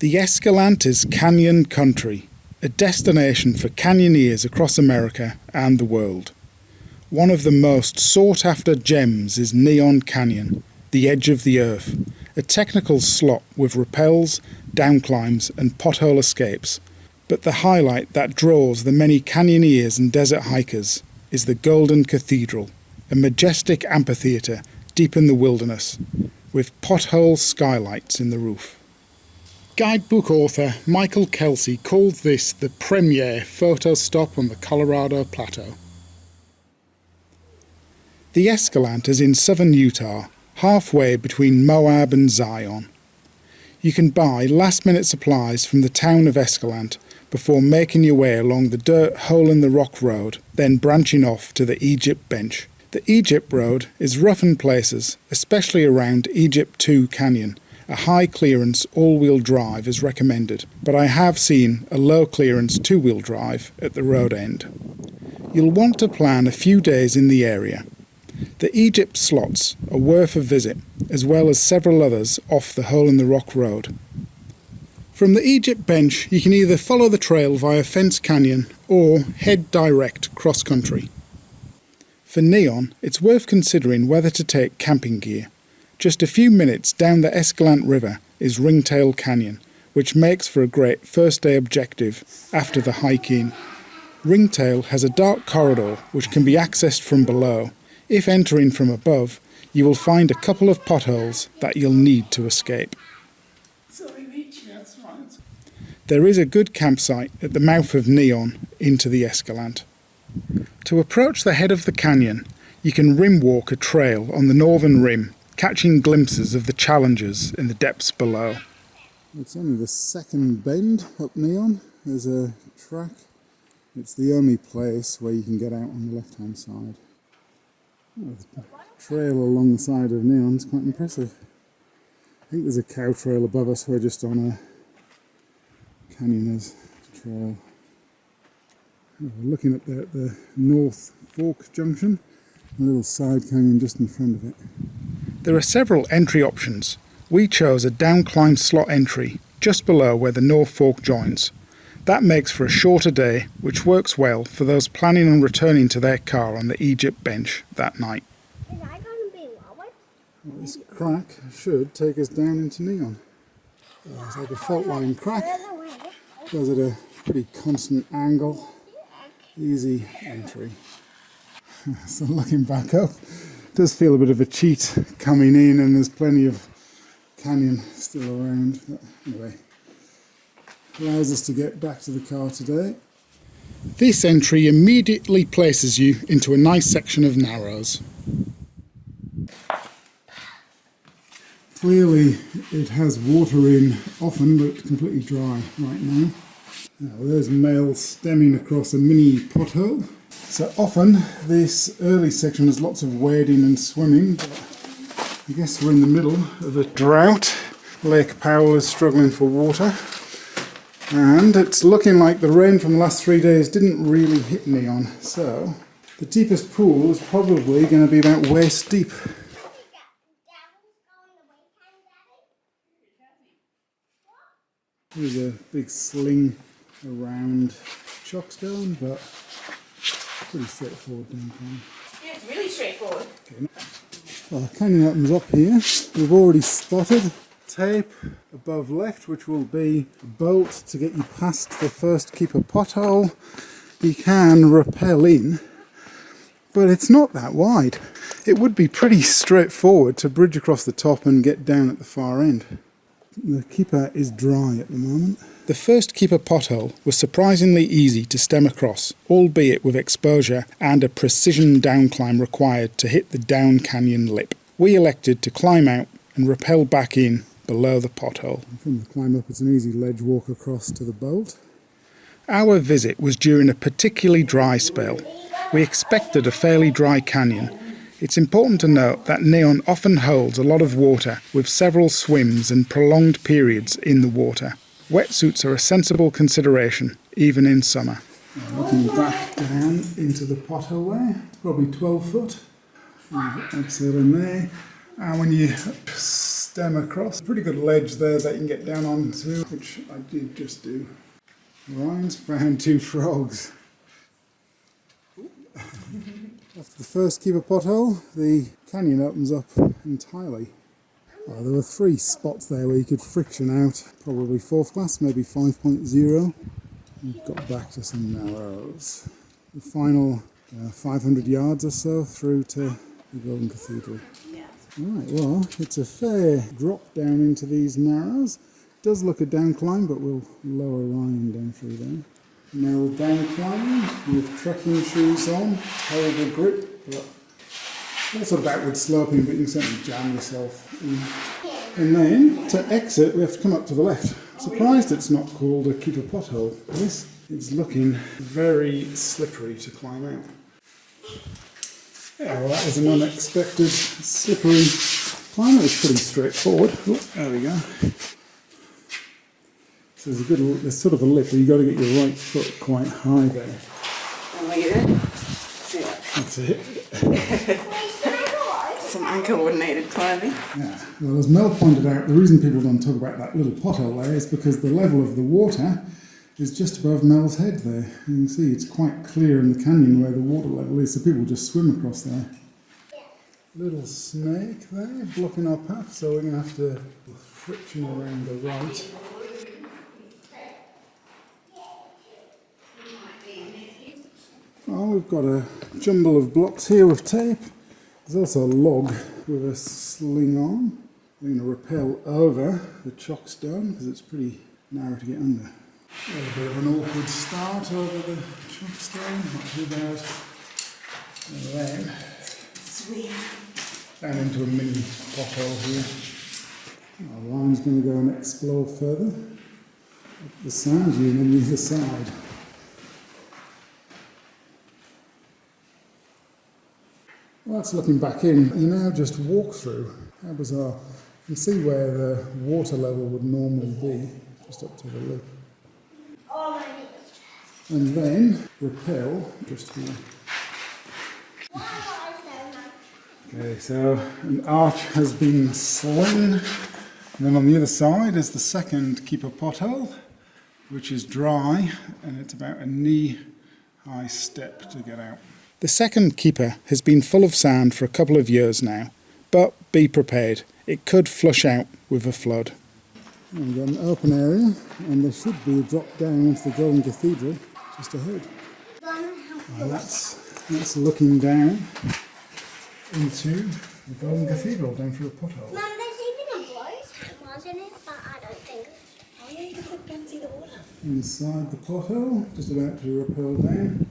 The Escalante is canyon country, a destination for canyoneers across America and the world. One of the most sought-after gems is Neon Canyon, the edge of the earth, a technical slot with rappels, downclimbs and pothole escapes. But the highlight that draws the many canyoneers and desert hikers is the Golden Cathedral, a majestic amphitheatre deep in the wilderness, with pothole skylights in the roof. Guidebook author Michael Kelsey called this the premier photo stop on the Colorado Plateau. The Escalante is in southern Utah, halfway between Moab and Zion. You can buy last-minute supplies from the town of Escalante before making your way along the dirt hole-in-the-rock road, then branching off to the Egypt Bench. The Egypt Road is rough in places, especially around Egypt 2 Canyon. A high-clearance all-wheel drive is recommended, but I have seen a low-clearance two-wheel drive at the road end. You'll want to plan a few days in the area. The Egypt slots are worth a visit, as well as several others off the hole-in-the-rock road. From the Egypt Bench, you can either follow the trail via Fence Canyon or head direct cross-country. For Neon, it's worth considering whether to take camping gear. Just a few minutes down the Escalante River is Ringtail Canyon, which makes for a great first-day objective after the hike-in. Ringtail has a dark corridor which can be accessed from below. If entering from above, you will find a couple of potholes that you'll need to escape. There is a good campsite at the mouth of Neon into the Escalante. To approach the head of the canyon, you can rim walk a trail on the northern rim, catching glimpses of the challenges in the depths below. It's only the second bend up Neon. There's a track. It's the only place where you can get out on the left-hand side. Oh, the trail along the side of Neon is quite impressive. I think there's a cow trail above us. We're just on a canyoner's trail. Oh, we're looking at the North Fork Junction, a little side canyon just in front of it. There are several entry options. We chose a downclimb slot entry just below where the North Fork joins. That makes for a shorter day, which works well for those planning on returning to their car on the Egypt Bench that night. Is that going to be lowered? Well, this crack should take us down into Neon. It's like a fault line crack. Goes at a pretty constant angle. Easy entry. So looking back up, it does feel a bit of a cheat coming in, and there's plenty of canyon still around. But anyway, allows us to get back to the car today. This entry immediately places you into a nice section of narrows. Clearly it has water in often, but completely dry right now. Now there's male stemming across a mini pothole. So often this early section has lots of wading and swimming, but I guess we're in the middle of a drought. Lake Powell is struggling for water, and it's looking like the rain from the last 3 days didn't really hit Neon, so the deepest pool is probably going to be about waist deep. There's a big sling around Chockstone, but pretty straightforward downclimb. Yeah, it's really straightforward. Okay. Well, canyon opens up here. We've already spotted tape above left, which will be a bolt to get you past the first keeper pothole. You can rappel in, but it's not that wide. It would be pretty straightforward to bridge across the top and get down at the far end. The keeper is dry at the moment. The first keeper pothole was surprisingly easy to stem across, albeit with exposure and a precision downclimb required to hit the down canyon lip. We elected to climb out and rappel back in below the pothole. From the climb up, it's an easy ledge walk across to the bolt. Our visit was during a particularly dry spell. We expected a fairly dry canyon. It's important to note that Neon often holds a lot of water, with several swims and prolonged periods in the water. Wetsuits are a sensible consideration, even in summer. Looking back down into the pothole there, probably 12 foot. Abseil in there. And when you stem across. Pretty good ledge there that you can get down onto, which I did just do. Ryan's found 2 frogs. After the first keeper pothole, the canyon opens up entirely. There were 3 spots there where you could friction out, probably 4th class, maybe 5.0. You've got back to some narrows. The final 500 yards or so through to the Golden Cathedral. Right, well, it's a fair drop down into these narrows. Does look a down climb, but we'll lower Ryan down through there. Now down climbing with trekking shoes on, horrible grip, but all sort of outward sloping, but you can certainly jam yourself in. And then to exit, we have to come up to the left. I'm surprised it's not called a keeper pothole. This is looking very slippery to climb out. Yeah, well, that was an unexpected slippery climb. It was pretty straightforward. Oh, there we go. So there's sort of a lip, but you've got to get your right foot quite high there. That's it. Some uncoordinated climbing. Yeah, well, as Mel pointed out, the reason people don't talk about that little pothole there is because the level of the water is just above Mel's head there. You can see it's quite clear in the canyon where the water level is, so people just swim across there. Little snake there blocking our path, so we're going to have to friction around the right. Well, we've got a jumble of blocks here with tape. There's also a log with a sling on. We're going to rappel over the chockstone because it's pretty narrow to get under. A little bit of an awkward start over the chockstone, not too bad. And then down into a mini pothole here. Our line's going to go and explore further up the sand dune on the other side. Well, that's looking back in. You now just walk through. How bizarre. You can see where the water level would normally be, just up to the lip. And then rappel just here. Okay, so an arch has been slain. And then on the other side is the second keeper pothole, which is dry, and it's about a knee-high step to get out. The second keeper has been full of sand for a couple of years now, but be prepared, it could flush out with a flood. And we've got an open area, and there should be a drop down into the Golden Cathedral just ahead. And that's looking down into the Golden Cathedral, down through a pothole. Mum, there's even a bloke in it, but I don't think. I think it's fancy the water. Inside the pothole, just about to rappel down.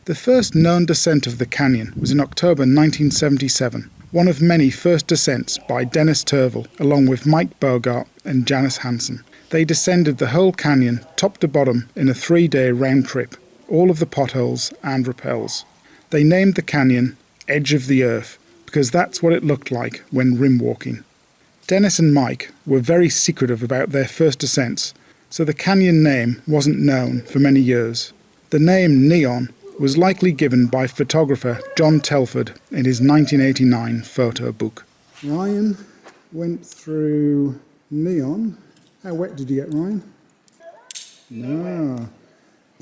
The first known descent of the canyon was in October 1977, one of many first descents by Dennis Turville, along with Mike Bogart and Janice Hansen. They descended the whole canyon, top to bottom, in a 3-day round trip, all of the potholes and rappels. They named the canyon Edge of the Earth, because that's what it looked like when rim walking. Dennis and Mike were very secretive about their first descents, so the canyon name wasn't known for many years. The name Neon was likely given by photographer John Telford in his 1989 photo book. Ryan went through Neon. How wet did you get, Ryan? No.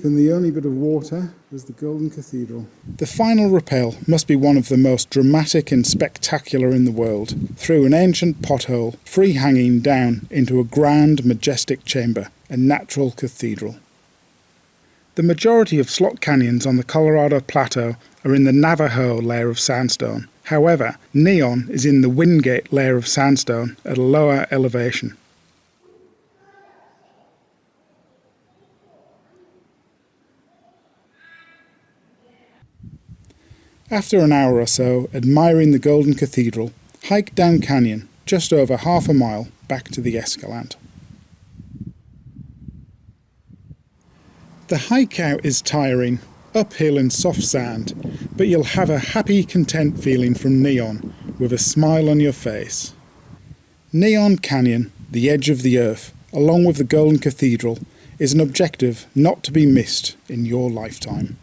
And the only bit of water was the Golden Cathedral. The final rappel must be one of the most dramatic and spectacular in the world, through an ancient pothole, free hanging down into a grand, majestic chamber, a natural cathedral. The majority of slot canyons on the Colorado Plateau are in the Navajo layer of sandstone. However, Neon is in the Wingate layer of sandstone at a lower elevation. After an hour or so admiring the Golden Cathedral, hike down canyon just over half a mile back to the Escalante. The hike out is tiring, uphill in soft sand, but you'll have a happy, content feeling from Neon with a smile on your face. Neon Canyon, the edge of the earth, along with the Golden Cathedral, is an objective not to be missed in your lifetime.